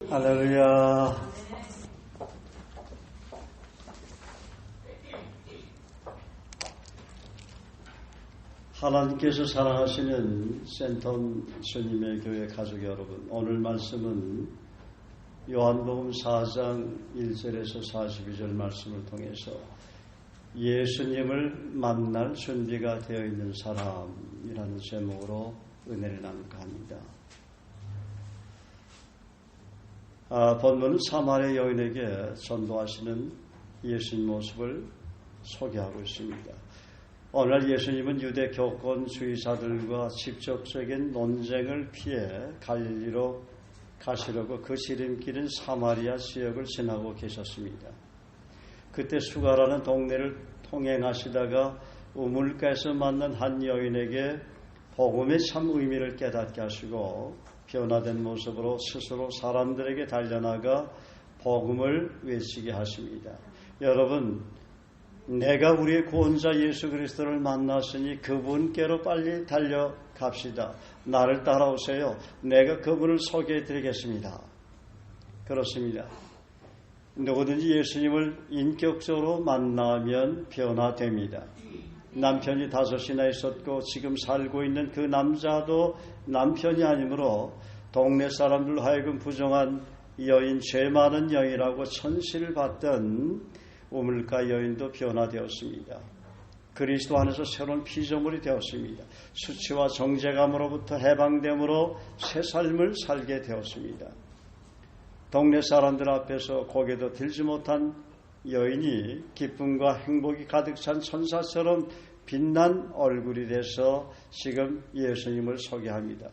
할렐루야. 하나님께서 사랑하시는 센텀 주님의 교회 가족 여러분, 오늘 말씀은 요한복음 4장 1절에서 42절 말씀을 통해서 예수님을 만날 준비가 되어 있는 사람이라는 제목으로 은혜를 나눌까 합니다. 본문은 사마리아 여인에게 전도하시는 예수님 모습을 소개하고 있습니다. 오늘 예수님은 유대 교권주의자들과 직접적인 논쟁을 피해 갈릴리로 가시려고 그 지름길인 사마리아 지역을 지나고 계셨습니다. 그때 수가라는 동네를 통행하시다가 우물가에서 만난 한 여인에게 복음의 참 의미를 깨닫게 하시고 변화된 모습으로 스스로 사람들에게 달려나가 복음을 외치게 하십니다. 여러분, 내가 우리의 구원자 예수 그리스도를 만났으니 그분께로 빨리 달려갑시다. 나를 따라오세요. 내가 그분을 소개해 드리겠습니다. 그렇습니다. 누구든지 예수님을 인격적으로 만나면 변화됩니다. 남편이 5이나 있었고 지금 살고 있는 그 남자도 남편이 아니므로 동네 사람들 하여금 부정한 여인, 죄 많은 여인이라고 천시를 받던 우물가 여인도 변화되었습니다. 그리스도 안에서 새로운 피조물이 되었습니다. 수치와 정죄감으로부터 해방됨으로 새 삶을 살게 되었습니다. 동네 사람들 앞에서 고개도 들지 못한 여인이 기쁨과 행복이 가득 찬 천사처럼 빛난 얼굴이 돼서 지금 예수님을 소개합니다.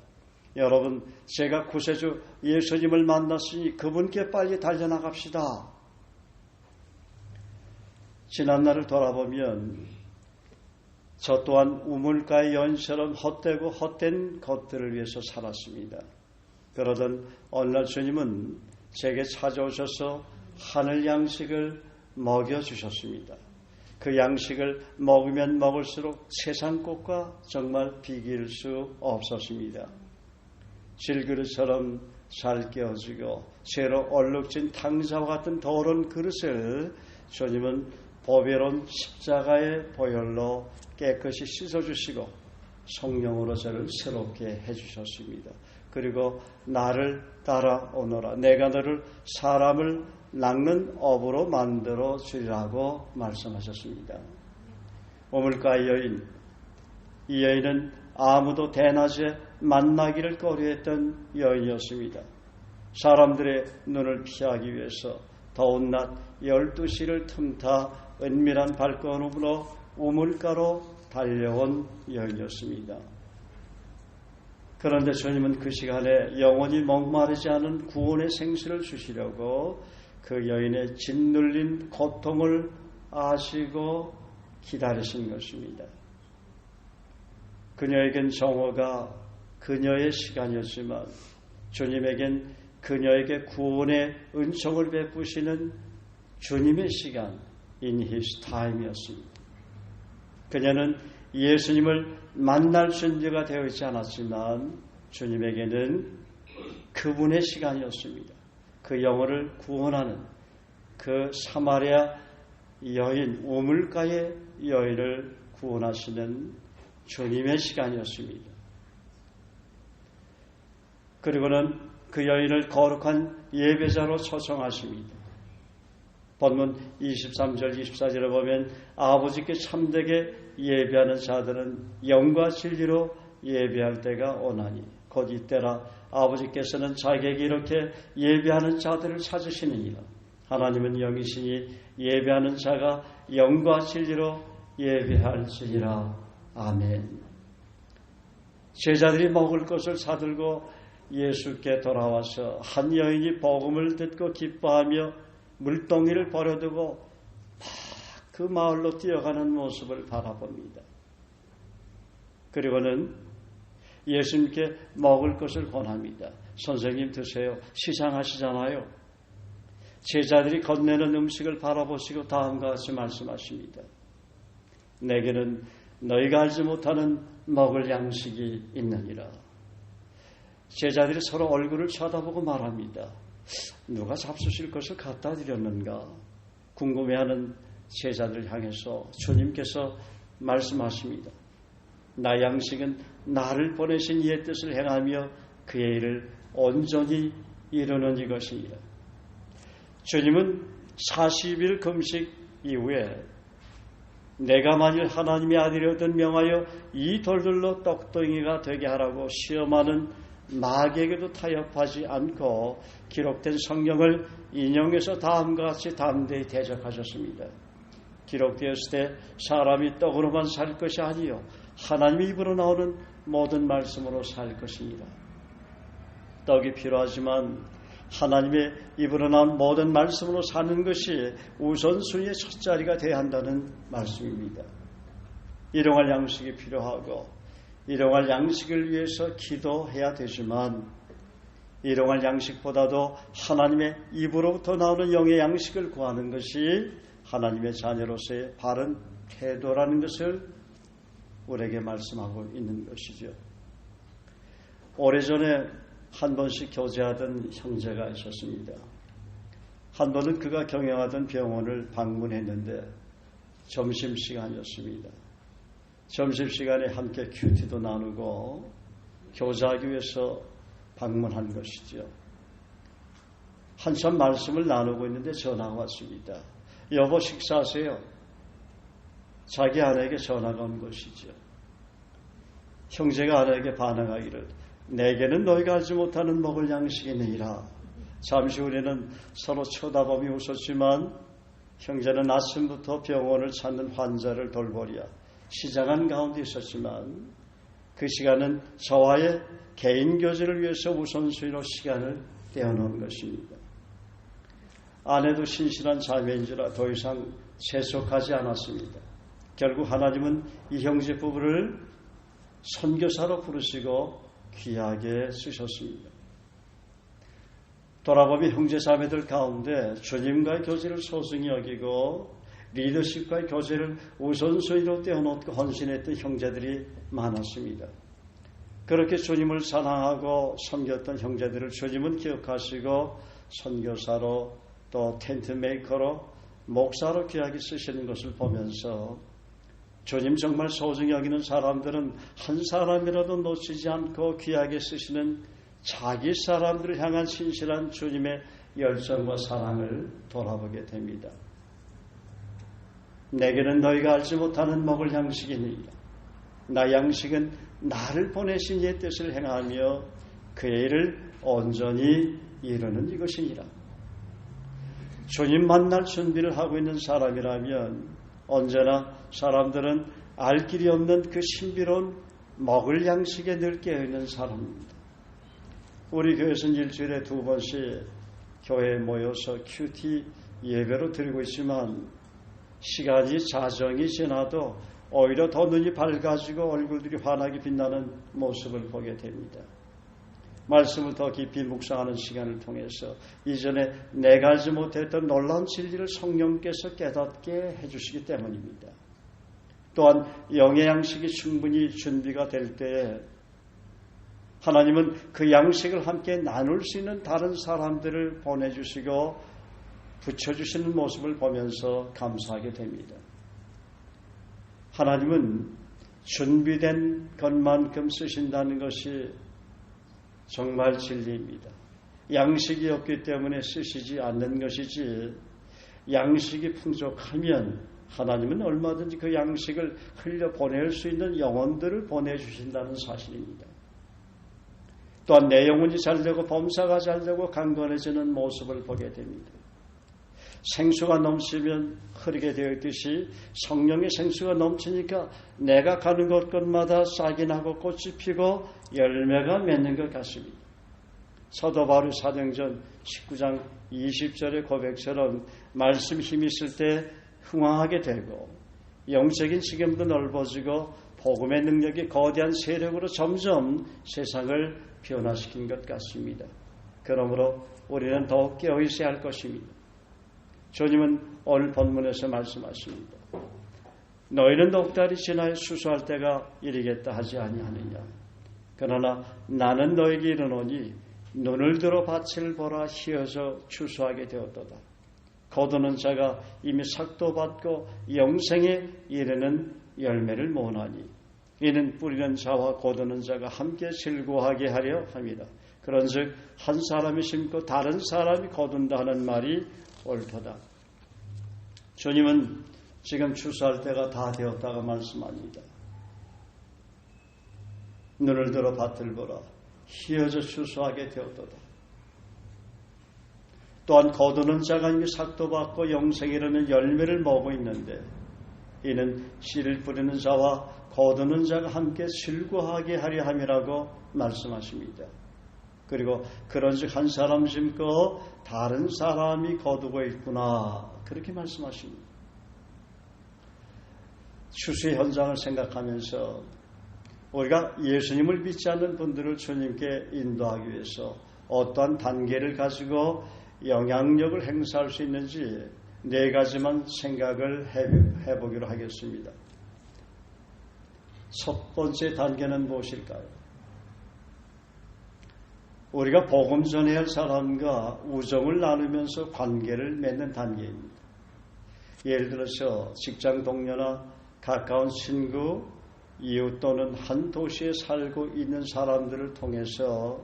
여러분, 제가 구세주 예수님을 만났으니 그분께 빨리 달려나갑시다. 지난날을 돌아보면 저 또한 우물가의 여인처럼 헛되고 헛된 것들을 위해서 살았습니다. 그러던 어느 날 주님은 제게 찾아오셔서 하늘 양식을 먹여주셨습니다. 그 양식을 먹으면 먹을수록 세상 것과 정말 비길 수 없었습니다. 질그릇처럼 잘 깨어지고 죄로 얼룩진 탕자와 같은 더러운 그릇을 주님은 보배로운 십자가의 보혈로 깨끗이 씻어주시고 성령으로 저를 새롭게 해주셨습니다. 그리고 나를 따라오너라. 내가 너를 사람을 낚는 업으로 만들어 주리라고 말씀하셨습니다. 우물가의 여인, 이 여인은 아무도 대낮에 만나기를 꺼려했던 여인이었습니다. 사람들의 눈을 피하기 위해서 더운 낮 12시를 틈타 은밀한 발걸음으로 우물가로 달려온 여인이었습니다. 그런데 주님은 그 시간에 영원히 목마르지 않은 구원의 생수를 주시려고 그 여인의 짓눌린 고통을 아시고 기다리신 것입니다. 그녀에겐 정오가 그녀의 시간이었지만 주님에겐 그녀에게 구원의 은총을 베푸시는 주님의 시간, in his time이었습니다. 그녀는 예수님을 만날 준비가 되어 있지 않았지만 주님에게는 그분의 시간이었습니다. 그 영혼을 구원하는 그 사마리아 여인, 우물가의 여인을 구원하시는 주님의 시간이었습니다. 그리고는 그 여인을 거룩한 예배자로 초청하십니다. 본문 23절, 24절에 보면 아버지께 참되게 예배하는 자들은 영과 진리로 예배할 때가 오나니 곧 이때라 아버지께서는 자기에게 이렇게 예배하는 자들을 찾으시느니라. 하나님은 영이시니 예배하는 자가 영과 진리로 예배할지니라. 아멘. 제자들이 먹을 것을 사들고 예수께 돌아와서 한 여인이 복음을 듣고 기뻐하며 물동이를 버려두고 그 마을로 뛰어가는 모습을 바라봅니다. 그리고는 예수님께 먹을 것을 권합니다. 선생님 드세요. 시장하시잖아요. 제자들이 건네는 음식을 바라보시고 다음과 같이 말씀하십니다. 내게는 너희가 알지 못하는 먹을 양식이 있느니라. 제자들이 서로 얼굴을 쳐다보고 말합니다. 누가 잡수실 것을 갖다 드렸는가 궁금해하는 제자들을 향해서 주님께서 말씀하십니다. 나 양식은 나를 보내신 이의 뜻을 행하며 그의 일을 온전히 이루는 이것입니다. 주님은 40일 금식 이후에 내가 만일 하나님의 아들이었던 명하여 이 돌들로 떡덩이가 되게 하라고 시험하는 마귀에게도 타협하지 않고 기록된 성경을 인용해서 다음과 같이 담대히 대적하셨습니다. 기록되었을 때 사람이 떡으로만 살 것이 아니요 하나님의 입으로 나오는 모든 말씀으로 살 것입니다. 떡이 필요하지만 하나님의 입으로 나온 모든 말씀으로 사는 것이 우선순위의 첫 자리가 되어야 한다는 말씀입니다. 일용할 양식이 필요하고 일용할 양식을 위해서 기도해야 되지만 일용할 양식보다도 하나님의 입으로부터 나오는 영의 양식을 구하는 것이 하나님의 자녀로서의 바른 태도라는 것을 우리에게 말씀하고 있는 것이죠. 오래전에 한 번씩 교제하던 형제가 있었습니다. 한 번은 그가 경영하던 병원을 방문했는데 점심시간이었습니다. 점심시간에 함께 큐티도 나누고 교제하기 위해서 방문한 것이죠. 한참 말씀을 나누고 있는데 전화가 왔습니다. 여보 식사하세요. 자기 아내에게 전화가 온 것이죠. 형제가 아내에게 반응하기를 내게는 너희가 알지 못하는 먹을 양식이니라. 잠시 우리는 서로 쳐다보며 웃었지만 형제는 아침부터 병원을 찾는 환자를 돌보랴 시장한 가운데 있었지만 그 시간은 저와의 개인 교제를 위해서 우선순위로 시간을 떼어놓은 것입니다. 아내도 신실한 자매인지라 더 이상 재촉하지 않았습니다. 결국 하나님은 이 형제 부부를 선교사로 부르시고 귀하게 쓰셨습니다. 돌아보면 형제 자매들 가운데 주님과의 교제를 소중히 여기고 리더십과의 교제를 우선순위로 떼어놓고 헌신했던 형제들이 많았습니다. 그렇게 주님을 사랑하고 섬겼던 형제들을 주님은 기억하시고 선교사로 또 텐트 메이커로 목사로 귀하게 쓰시는 것을 보면서 주님 정말 소중히 여기는 사람들은 한 사람이라도 놓치지 않고 귀하게 쓰시는 자기 사람들을 향한 신실한 주님의 열정과 사랑을 돌아보게 됩니다. 내게는 너희가 알지 못하는 먹을 양식이니라. 나 양식은 나를 보내신 이의 뜻을 행하며 그의 일을 온전히 이루는 이것이니라. 주님 만날 준비를 하고 있는 사람이라면 언제나 사람들은 알 길이 없는 그 신비로운 먹을 양식에 늘 깨어있는 사람입니다. 우리 교회에서는 일주일에 2번씩 교회에 모여서 큐티 예배로 드리고 있지만 시간이 자정이 지나도 오히려 더 눈이 밝아지고 얼굴들이 환하게 빛나는 모습을 보게 됩니다. 말씀을 더 깊이 묵상하는 시간을 통해서 이전에 내가 알지 못했던 놀라운 진리를 성령께서 깨닫게 해주시기 때문입니다. 또한 영의 양식이 충분히 준비가 될 때에 하나님은 그 양식을 함께 나눌 수 있는 다른 사람들을 보내주시고 붙여주시는 모습을 보면서 감사하게 됩니다. 하나님은 준비된 것만큼 쓰신다는 것이 정말 진리입니다. 양식이 없기 때문에 쓰시지 않는 것이지 양식이 풍족하면 하나님은 얼마든지 그 양식을 흘려보낼 수 있는 영혼들을 보내주신다는 사실입니다. 또한 내 영혼이 잘되고 범사가 잘되고 강건해지는 모습을 보게 됩니다. 생수가 넘치면 흐르게 되어 있듯이 성령의 생수가 넘치니까 내가 가는 곳곳마다 싹이 나고 꽃이 피고 열매가 맺는 것 같습니다. 사도 바울 사도행전 19장 20절의 고백처럼 말씀 힘이 있을 때 흥황하게 되고 영적인 지경도 넓어지고 복음의 능력이 거대한 세력으로 점점 세상을 변화시킨 것 같습니다. 그러므로 우리는 더욱 깨어 있어야 할 것입니다. 주님은 오늘 본문에서 말씀하십니다. 너희는 넉 달이 지나야 수수할 때가 이르겠다 하지 아니하느냐. 그러나 나는 너에게 이르노니 눈을 들어 밭을 보라 희어져 추수하게 되었도다. 거두는 자가 이미 삭도 받고 영생에 이르는 열매를 모으나니 이는 뿌리는 자와 거두는 자가 함께 즐거워하게 하려 합니다. 그런즉 한 사람이 심고 다른 사람이 거둔다 하는 말이 옳도다. 주님은 지금 추수할 때가 다 되었다고 말씀합니다. 눈을 들어 밭을 보라 희어져 추수하게 되었도다. 또한 거두는 자가 이미 삭도 받고 영생에 이르는 열매를 먹고 있는데 이는 씨를 뿌리는 자와 거두는 자가 함께 즐거워하게 하려 함이라고 말씀하십니다. 그리고 그런즉 한 사람 심고 다른 사람이 거두고 있구나 그렇게 말씀하십니다. 추수의 현장을 생각하면서 우리가 예수님을 믿지 않는 분들을 주님께 인도하기 위해서 어떠한 단계를 가지고 영향력을 행사할 수 있는지 4가지만 생각을 해보기로 하겠습니다. 첫 번째 단계는 무엇일까요? 우리가 복음 전해야 할 사람과 우정을 나누면서 관계를 맺는 단계입니다. 예를 들어서 직장 동료나 가까운 친구, 이웃 또는 한 도시에 살고 있는 사람들을 통해서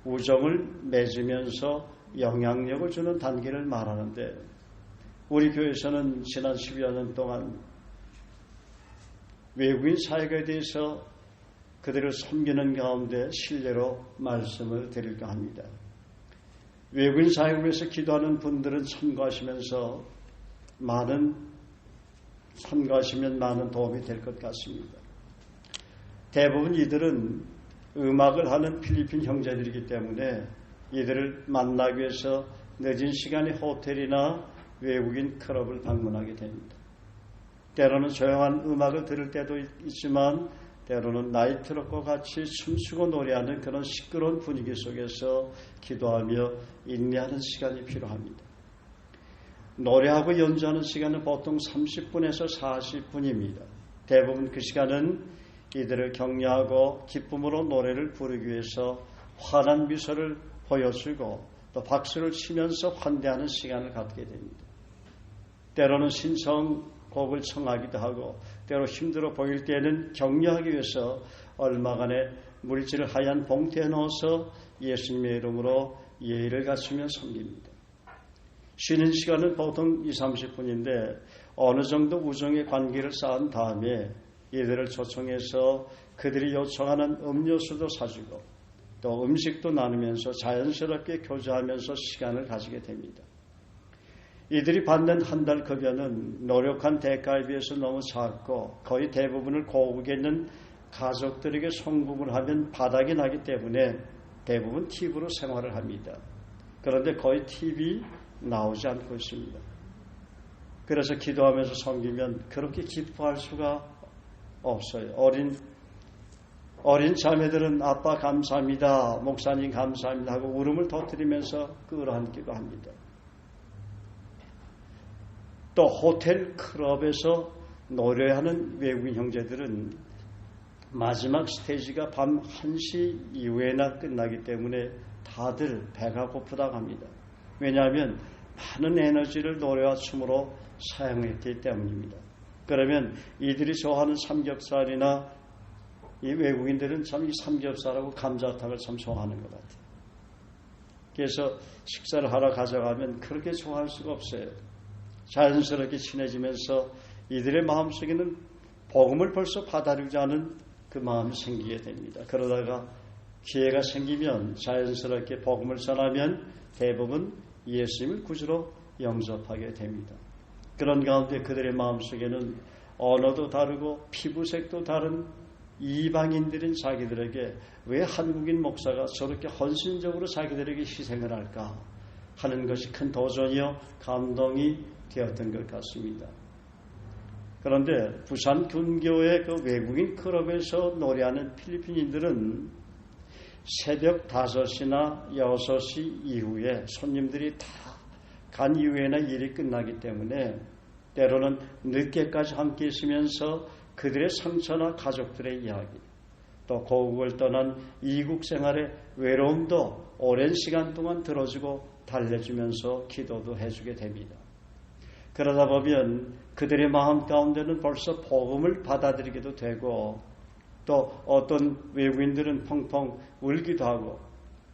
우정을 맺으면서 영향력을 주는 단계를 말하는데 우리 교회에서는 지난 10여 년 동안 외국인 사역에 대해서 그들을 섬기는 가운데 신뢰로 말씀을 드릴까 합니다. 외국인 사역을 위해서 기도하는 분들은 참고하시면 많은 도움이 될 것 같습니다. 대부분 이들은 음악을 하는 필리핀 형제들이기 때문에 이들을 만나기 위해서 늦은 시간에 호텔이나 외국인 클럽을 방문하게 됩니다. 때로는 조용한 음악을 들을 때도 있지만 때로는 나이트클럽과 같이 춤추고 노래하는 그런 시끄러운 분위기 속에서 기도하며 인내하는 시간이 필요합니다. 노래하고 연주하는 시간은 보통 30분에서 40분입니다. 대부분 그 시간은 이들을 격려하고 기쁨으로 노래를 부르기 위해서 환한 미소를 보여주고 또 박수를 치면서 환대하는 시간을 갖게 됩니다. 때로는 신청곡을 청하기도 하고 때로 힘들어 보일 때는 격려하기 위해서 얼마간의 물질을 하얀 봉투에 넣어서 예수님의 이름으로 예의를 갖추며 섬깁니다. 쉬는 시간은 보통 20-30분인데 어느 정도 우정의 관계를 쌓은 다음에 이들을 초청해서 그들이 요청하는 음료수도 사주고 또 음식도 나누면서 자연스럽게 교제하면서 시간을 가지게 됩니다. 이들이 받는 한 달 급여는 노력한 대가에 비해서 너무 작고 거의 대부분을 고국에 있는 가족들에게 송금을 하면 바닥이 나기 때문에 대부분 팁으로 생활을 합니다. 그런데 거의 팁이 나오지 않고 있습니다. 그래서 기도하면서 섬기면 그렇게 기뻐할 수가 없어요. 어린 자매들은 아빠 감사합니다, 목사님 감사합니다 하고 울음을 터뜨리면서 끌어안기도 합니다. 또 호텔 클럽에서 노래하는 외국인 형제들은 마지막 스테이지가 밤 1시 이후에나 끝나기 때문에 다들 배가 고프다고 합니다. 왜냐하면 많은 에너지를 노래와 춤으로 사용했기 때문입니다. 그러면 이들이 좋아하는 삼겹살이나 이 외국인들은 참 이 삼겹살하고 감자탕을 참 좋아하는 것 같아요. 그래서 식사를 하러 가져가면 그렇게 좋아할 수가 없어요. 자연스럽게 친해지면서 이들의 마음속에는 복음을 벌써 받아들이지 않은 그 마음이 생기게 됩니다. 그러다가 기회가 생기면 자연스럽게 복음을 전하면 대부분 예수님을 구주로 영접하게 됩니다. 그런 가운데 그들의 마음속에는 언어도 다르고 피부색도 다른 이방인들인 자기들에게 왜 한국인 목사가 저렇게 헌신적으로 자기들에게 희생을 할까 하는 것이 큰 도전이요 감동이 되었던 것 같습니다. 그런데 부산 근교의 그 외국인 클럽에서 노래하는 필리핀인들은 새벽 5시나 6시 이후에 손님들이 다 간 이후에나 일이 끝나기 때문에 때로는 늦게까지 함께 있으면서 그들의 상처나 가족들의 이야기 또 고국을 떠난 이국 생활의 외로움도 오랜 시간 동안 들어주고 달래주면서 기도도 해주게 됩니다. 그러다 보면 그들의 마음 가운데는 벌써 복음을 받아들이기도 되고 또 어떤 외국인들은 펑펑 울기도 하고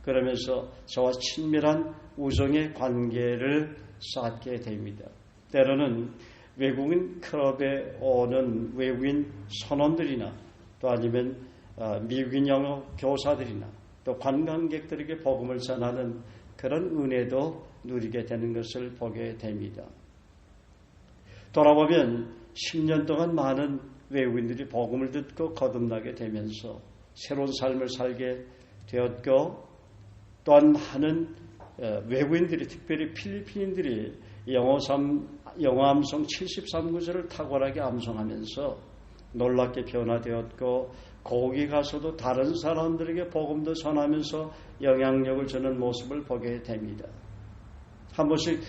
그러면서 저와 친밀한 우정의 관계를 쌓게 됩니다. 때로는 외국인 클럽에 오는 외국인 선원들이나 또 아니면 미국인 영어 교사들이나 또 관광객들에게 복음을 전하는 그런 은혜도 누리게 되는 것을 보게 됩니다. 돌아보면 10년 동안 많은 외국인들이 복음을 듣고 거듭나게 되면서 새로운 삶을 살게 되었고 또한 많은 외국인들이 특별히 필리핀인들이 영어 암송 73구절을 탁월하게 암송하면서 놀랍게 변화되었고 거기 가서도 다른 사람들에게 복음도 전하면서 영향력을 주는 모습을 보게 됩니다. 한 번씩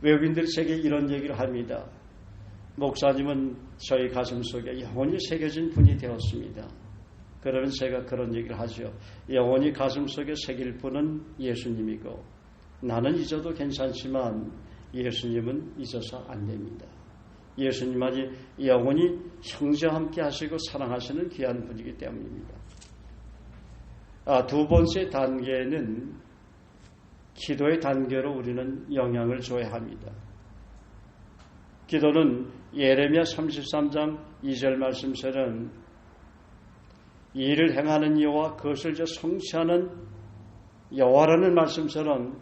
외국인들이 제게 이런 얘기를 합니다. 목사님은 저희 가슴 속에 영원히 새겨진 분이 되었습니다. 그러면 제가 그런 얘기를 하죠. 영원히 가슴 속에 새길 분은 예수님이고 나는 잊어도 괜찮지만 예수님은 잊어서 안 됩니다. 예수님만이 영원히 형제와 함께 하시고 사랑하시는 귀한 분이기 때문입니다. 두 번째 단계는 기도의 단계로 우리는 영향을 줘야 합니다. 기도는 예레미야 33장 2절 말씀처럼 이 일을 행하는 여호와 그것을 성취하는 여호와라는 말씀처럼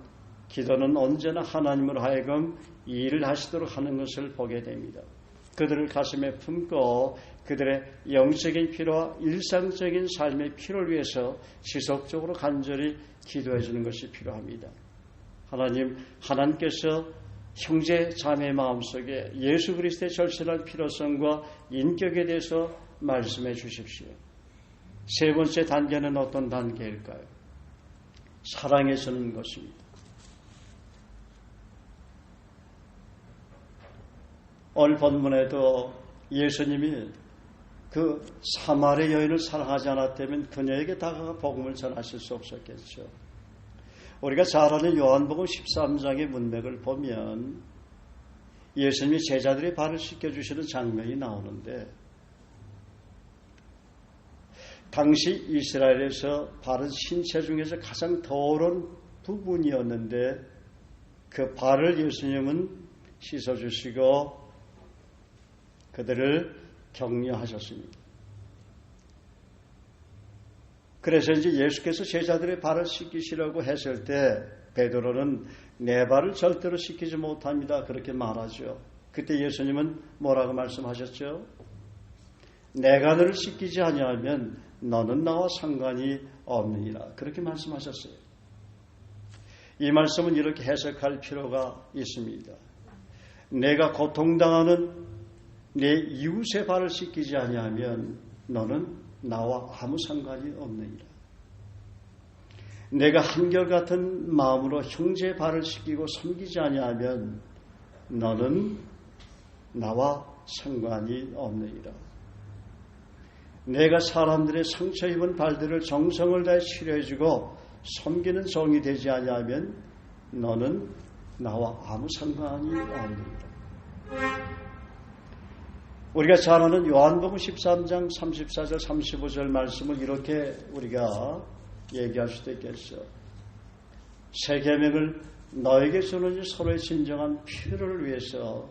기도는 언제나 하나님으로 하여금 이 일을 하시도록 하는 것을 보게 됩니다. 그들을 가슴에 품고 그들의 영적인 필요와 일상적인 삶의 필요를 위해서 지속적으로 간절히 기도해 주는 것이 필요합니다. 하나님께서 형제 자매의 마음속에 예수 그리스도의 절실한 필요성과 인격에 대해서 말씀해 주십시오. 세 번째 단계는 어떤 단계일까요? 사랑해 주는 것입니다. 오늘 본문에도 예수님이 그 사마리아 여인을 사랑하지 않았다면 그녀에게 다가가 복음을 전하실 수 없었겠죠. 우리가 잘 아는 요한복음 13장의 문맥을 보면 예수님이 제자들의 발을 씻겨주시는 장면이 나오는데 당시 이스라엘에서 발은 신체 중에서 가장 더러운 부분이었는데 그 발을 예수님은 씻어주시고 그들을 격려하셨습니다. 그래서 이제 예수께서 제자들의 발을 씻기시려고 했을 때 베드로는 내 발을 절대로 씻기지 못합니다. 그렇게 말하죠. 그때 예수님은 뭐라고 말씀하셨죠? 내가 너를 씻기지 아니하면 너는 나와 상관이 없느니라. 그렇게 말씀하셨어요. 이 말씀은 이렇게 해석할 필요가 있습니다. 내가 고통당하는 내 이웃의 발을 씻기지 아니하면 너는 나와 아무 상관이 없느니라. 내가 한결같은 마음으로 형제의 발을 씻기고 섬기지 아니하면 너는 나와 상관이 없느니라. 내가 사람들의 상처 입은 발들을 정성을 다해 치료해주고 섬기는 종이 되지 아니하면 너는 나와 아무 상관이 없느니라. 우리가 잘 아는 요한복음 13장 34절 35절 말씀을 이렇게 우리가 얘기할 수도 있겠죠. 새 계명을 너에게 주는 서로의 진정한 필요를 위해서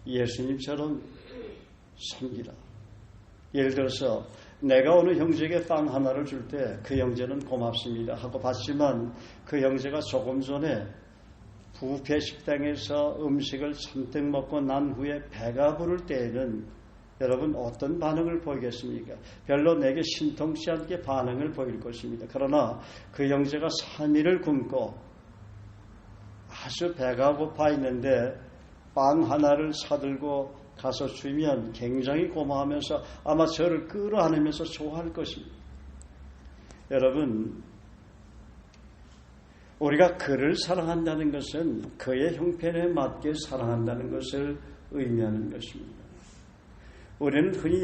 예수님처럼 섬기라. 예를 들어서 내가 어느 형제에게 빵 하나를 줄 때 그 형제는 고맙습니다 하고 받지만 그 형제가 조금 전에 뷔페 식당에서 음식을 잔뜩 먹고 난 후에 배가 부를 때에는 여러분 어떤 반응을 보이겠습니까? 별로 내게 신통치 않게 반응을 보일 것입니다. 그러나 그 형제가 3일을 굶고 아주 배가 고파 있는데 빵 하나를 사들고 가서 주면 굉장히 고마워하면서 아마 저를 끌어안으면서 좋아할 것입니다. 여러분, 우리가 그를 사랑한다는 것은 그의 형편에 맞게 사랑한다는 것을 의미하는 것입니다. 우리는 흔히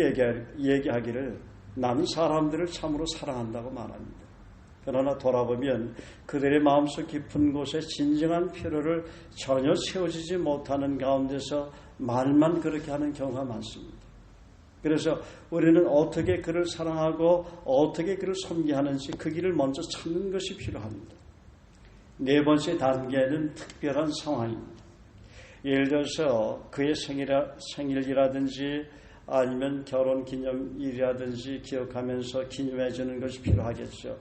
얘기하기를 나는 사람들을 참으로 사랑한다고 말합니다. 그러나 돌아보면 그들의 마음속 깊은 곳에 진정한 필요를 전혀 채워지지 못하는 가운데서 말만 그렇게 하는 경우가 많습니다. 그래서 우리는 어떻게 그를 사랑하고 어떻게 그를 섬기하는지 그 길을 먼저 찾는 것이 필요합니다. 네 번째 단계는 특별한 상황입니다. 예를 들어서 그의 생일이라든지 아니면 결혼기념일이라든지 기억하면서 기념해 주는 것이 필요하겠죠.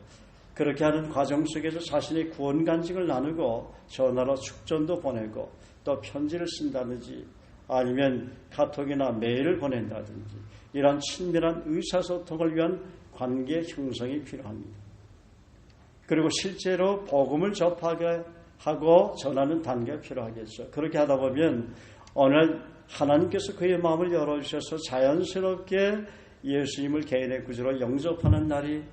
그렇게 하는 과정 속에서 자신의 구원간증을 나누고 전화로 축전도 보내고 또 편지를 쓴다든지 아니면 카톡이나 메일을 보낸다든지 이러한 친밀한 의사소통을 위한 관계 형성이 필요합니다. 그리고 실제로 복음을 접하게 하고 전하는 단계가 필요하겠죠. 그렇게 하다 보면 어느 날 하나님께서 그의 마음을 열어주셔서 자연스럽게 예수님을 개인의 구주로 영접하는 날이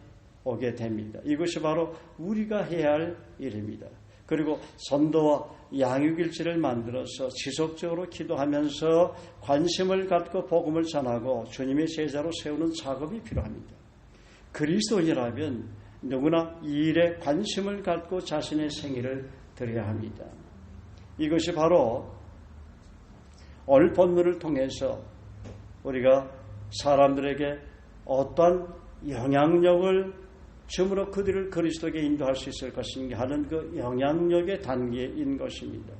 오게 됩니다. 이것이 바로 우리가 해야 할 일입니다. 그리고 선도와 양육일지를 만들어서 지속적으로 기도하면서 관심을 갖고 복음을 전하고 주님의 제자로 세우는 작업이 필요합니다. 그리스도인이라면 누구나 이 일에 관심을 갖고 자신의 생일을 드려야 합니다. 이것이 바로 오늘 본문을 통해서 우리가 사람들에게 어떤 영향력을 줌으로 그들을 그리스도에게 인도할 수 있을 것인가 하는 그 영향력의 단계인 것입니다.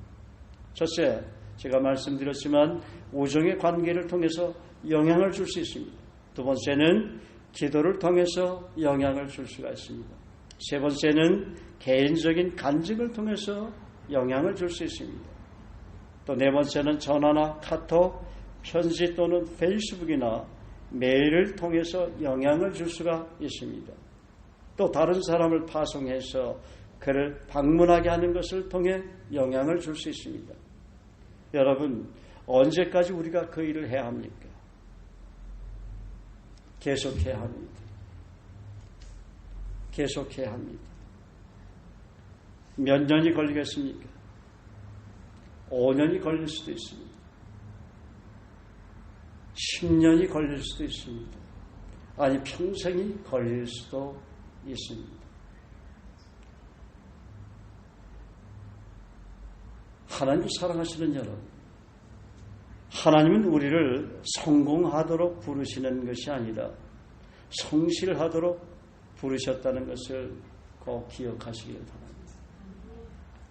첫째, 제가 말씀드렸지만 우정의 관계를 통해서 영향을 줄 수 있습니다. 두 번째는 기도를 통해서 영향을 줄 수가 있습니다. 세 번째는 개인적인 간증을 통해서 영향을 줄 수 있습니다. 또 네 번째는 전화나 카톡, 편지 또는 페이스북이나 메일을 통해서 영향을 줄 수가 있습니다. 또 다른 사람을 파송해서 그를 방문하게 하는 것을 통해 영향을 줄 수 있습니다. 여러분, 언제까지 우리가 그 일을 해야 합니까? 계속해야 합니다. 계속해야 합니다. 몇 년이 걸리겠습니까? 5년이 걸릴 수도 있습니다. 10년이 걸릴 수도 있습니다. 아니, 평생이 걸릴 수도 있습니다. 하나님 사랑하시는 여러분, 하나님은 우리를 성공하도록 부르시는 것이 아니라 성실하도록 부르셨다는 것을 꼭 기억하시길 바랍니다.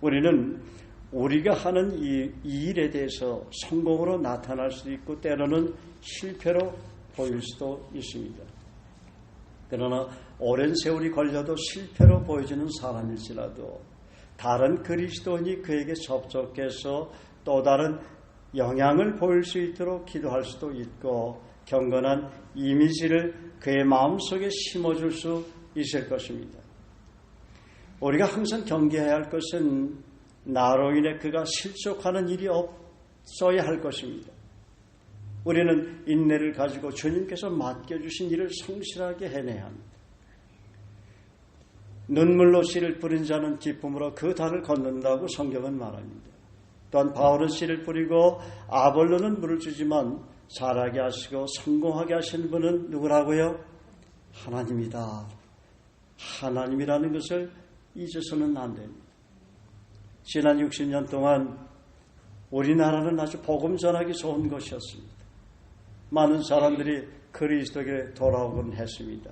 우리는 우리가 하는 이 일에 대해서 성공으로 나타날 수도 있고 때로는 실패로 보일 수도 있습니다. 그러나 오랜 세월이 걸려도 실패로 보여지는 사람일지라도 다른 그리스도인이 그에게 접촉해서 또 다른 영향을 보일 수 있도록 기도할 수도 있고 경건한 이미지를 그의 마음속에 심어줄 수 있을 것입니다. 우리가 항상 경계해야 할 것은 나로 인해 그가 실족하는 일이 없어야 할 것입니다. 우리는 인내를 가지고 주님께서 맡겨주신 일을 성실하게 해내야 합니다. 눈물로 씨를 뿌린 자는 기쁨으로 그 달을 걷는다고 성경은 말합니다. 또한 바울은 씨를 뿌리고 아볼로는 물을 주지만 자라게 하시고 성공하게 하시는 분은 누구라고요? 하나님이다. 하나님이라는 것을 잊어서는 안 됩니다. 지난 60년 동안 우리나라는 아주 복음 전하기 좋은 것이었습니다. 많은 사람들이 그리스도에게 돌아오곤 했습니다.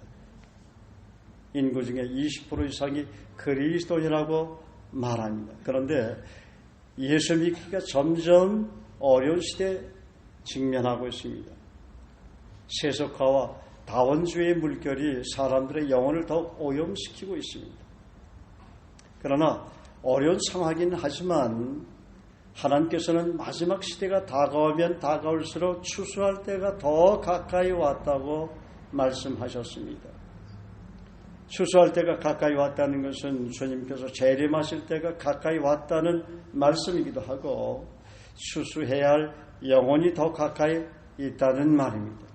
인구 중에 20% 이상이 그리스도인이라고 말합니다. 그런데 예수 믿기가 점점 어려운 시대에 직면하고 있습니다. 세속화와 다원주의 물결이 사람들의 영혼을 더욱 오염시키고 있습니다. 그러나 어려운 상황이긴 하지만 하나님께서는 마지막 시대가 다가오면 다가올수록 추수할 때가 더 가까이 왔다고 말씀하셨습니다. 추수할 때가 가까이 왔다는 것은 주님께서 재림하실 때가 가까이 왔다는 말씀이기도 하고 추수해야 할 영혼이 더 가까이 있다는 말입니다.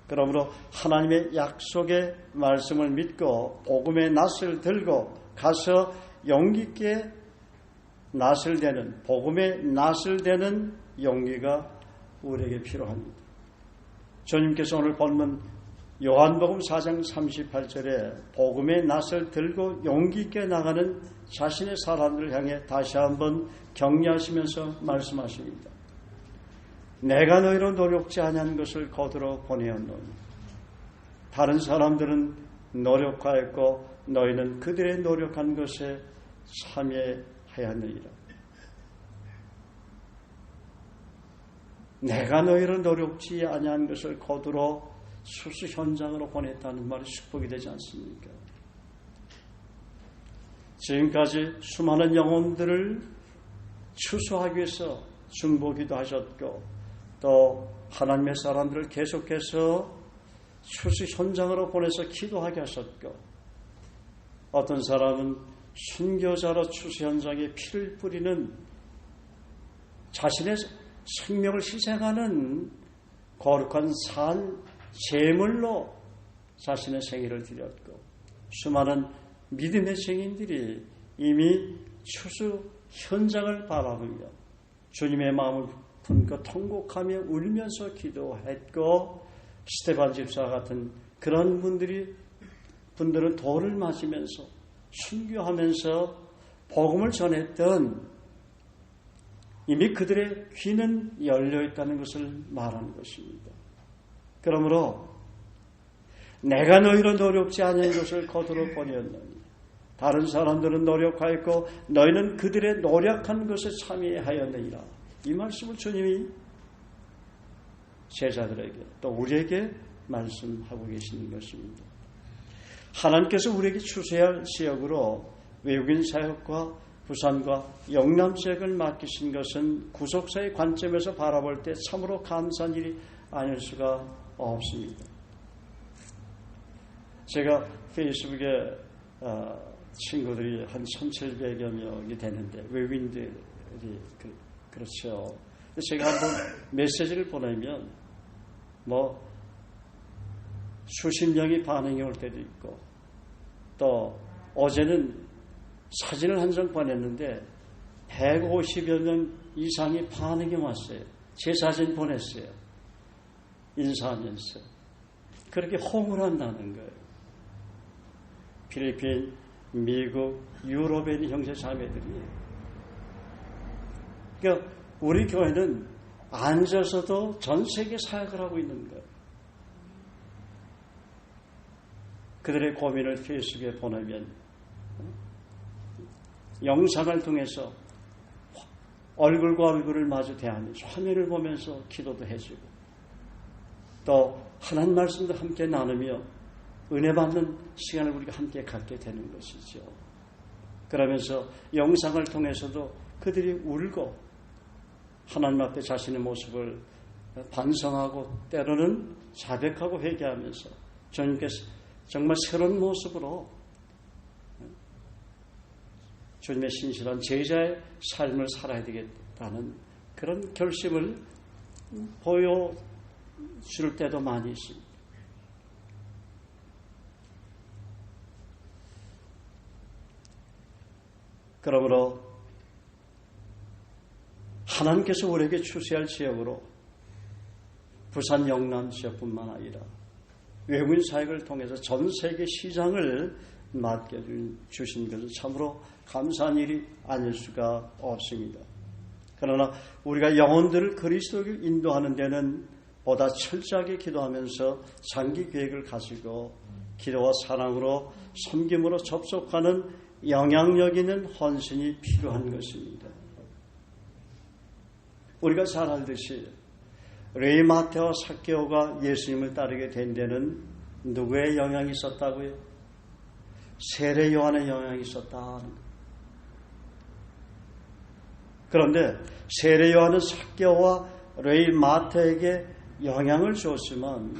그러므로 하나님의 약속의 말씀을 믿고 복음의 낫을 들고 가서 용기 있게 낫을 대는 복음의 낫을 대는 용기가 우리에게 필요합니다. 주님께서 오늘 본문 요한복음 4장 38절에 복음의 낫을 들고 용기 있게 나가는 자신의 사람들을 향해 다시 한번 격려하시면서 말씀하십니다. 내가 너희로 노력지 아니한 것을 거두러 보내었노니 다른 사람들은 노력하였고 너희는 그들의 노력한 것에 참여하였느니라. 내가 너희로 노력지 아니한 것을 거두러 수수 현장으로 보냈다는 말이 축복이 되지 않습니까? 지금까지 수많은 영혼들을 추수하기 위해서 중보기도 하셨고 또 하나님의 사람들을 계속해서 추수 현장으로 보내서 기도하게 하셨고 어떤 사람은 순교자로 추수 현장에 피를 뿌리는 자신의 생명을 희생하는 거룩한 제물로 자신의 생애를 드렸고 수많은 믿음의 증인들이 이미 추수 현장을 바라보며 주님의 마음을 품고 통곡하며 울면서 기도했고 스테반 집사 같은 그런 분들은 돌을 맞으면서 순교하면서 복음을 전했던 이미 그들의 귀는 열려있다는 것을 말하는 것입니다. 그러므로 내가 너희로 노력지 않은 것을 거두러 보내었노니 다른 사람들은 노력하였고 너희는 그들의 노력한 것에 참여하였느니라. 이 말씀을 주님이 제자들에게 또 우리에게 말씀하고 계시는 것입니다. 하나님께서 우리에게 추수할 지역으로 외국인 사역과 부산과 영남 지역을 맡기신 것은 구속사의 관점에서 바라볼 때 참으로 감사한 일이 아닐 수가 없습니다. 제가 페이스북에 친구들이 한 1,700여 명이 되는데 외국인들이 그렇죠. 제가 한번 메시지를 보내면 수십 명이 반응이 올 때도 있고 또 어제는 사진을 한 장 보냈는데 150여 명 이상이 반응이 왔어요. 제 사진 보냈어요. 인사하면서. 그렇게 호응을 한다는 거예요. 필리핀, 미국, 유럽에 있는 형제 자매들이에요. 그러니까 우리 교회는 앉아서도 전 세계 사역을 하고 있는 거예요. 그들의 고민을 페이스북에 보내면 영상을 통해서 얼굴과 얼굴을 마주 대하면서 화면을 보면서 기도도 해주고 또 하나님 말씀도 함께 나누며 은혜 받는 시간을 우리가 함께 갖게 되는 것이죠. 그러면서 영상을 통해서도 그들이 울고 하나님 앞에 자신의 모습을 반성하고 때로는 자백하고 회개하면서 주님께서 정말 새로운 모습으로 주님의 신실한 제자의 삶을 살아야 되겠다는 그런 결심을 보여줄 때도 많이 있습니다. 그러므로 하나님께서 우리에게 추수할 지역으로 부산 영남 지역뿐만 아니라 외국인 사역을 통해서 전 세계 시장을 맡겨주신 것은 참으로 감사한 일이 아닐 수가 없습니다. 그러나 우리가 영혼들을 그리스도로 인도하는 데는 보다 철저하게 기도하면서 장기 계획을 가지고 기도와 사랑으로 섬김으로 접속하는 영향력 있는 헌신이 필요한 것입니다. 우리가 잘 알듯이 레위 마태와 삭개오가 예수님을 따르게 된 데는 누구의 영향이 있었다고요? 세례 요한의 영향이 있었다. 그런데 세례 요한은 삭개오와 레위 마태에게 영향을 줬지만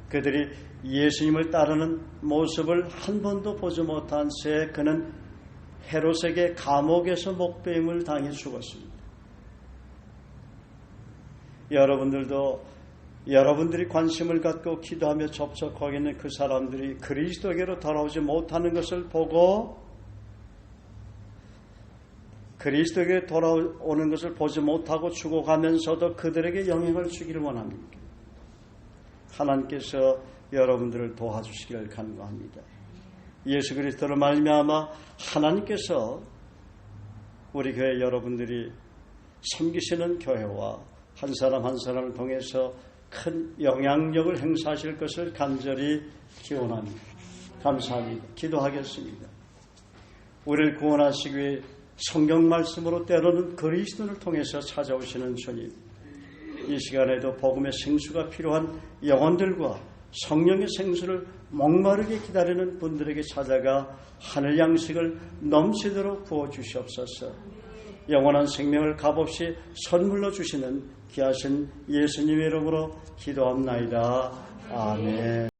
그들이 예수님을 따르는 모습을 한 번도 보지 못한 채 그는 헤롯에게 감옥에서 목배임을 당해 죽었습니다. 여러분들도 여러분들이 관심을 갖고 기도하며 접촉하고 있는 그 사람들이 그리스도에게로 돌아오지 못하는 것을 보고 그리스도에게 돌아오는 것을 보지 못하고 죽어가면서도 그들에게 영향을 주기를 원합니다. 하나님께서 여러분들을 도와주시기를 간구합니다. 예수 그리스도로 말미암아 하나님께서 우리 교회 여러분들이 섬기시는 교회와 한 사람 한 사람을 통해서 큰 영향력을 행사하실 것을 간절히 기원합니다. 감사합니다. 기도하겠습니다. 우리를 구원하시기 위해 성경 말씀으로 때로는 그리스도를 통해서 찾아오시는 주님, 이 시간에도 복음의 생수가 필요한 영혼들과 성령의 생수를 목마르게 기다리는 분들에게 찾아가 하늘 양식을 넘치도록 부어주시옵소서. 영원한 생명을 값없이 선물로 주시는 귀하신 예수님의 이름으로 기도합나이다. 아멘.